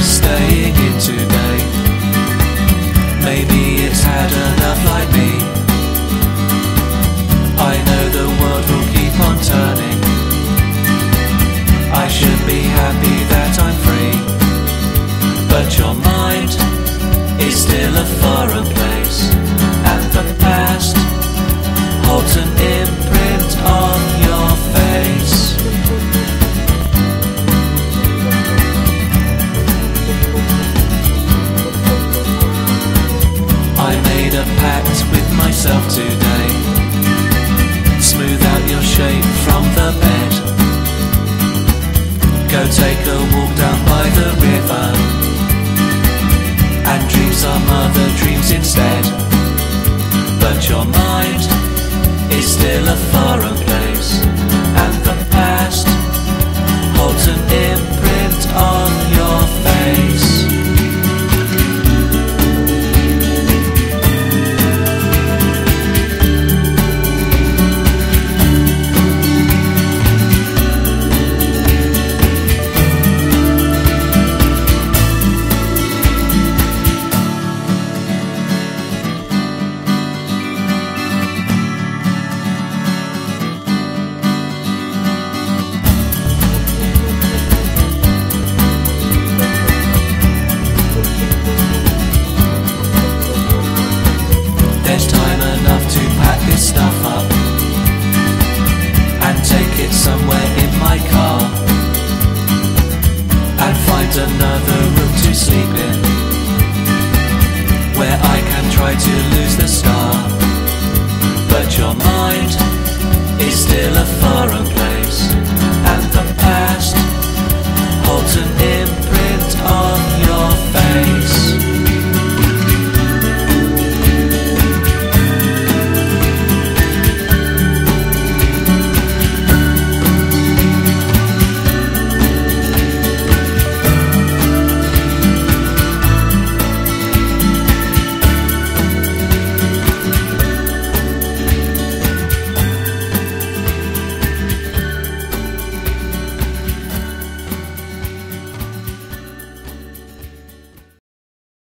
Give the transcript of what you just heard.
staying in today. Maybe it's had enough like me. I know the world will keep on turning. I should be happy that I'm free, but your mind is still a foreign place, and the past holds an imprint on your face. I made a pact with myself today. Smooth out your shape from the bed. Go take a walk down by the river, and dream some other dreams instead. But your mind is still a foreign place.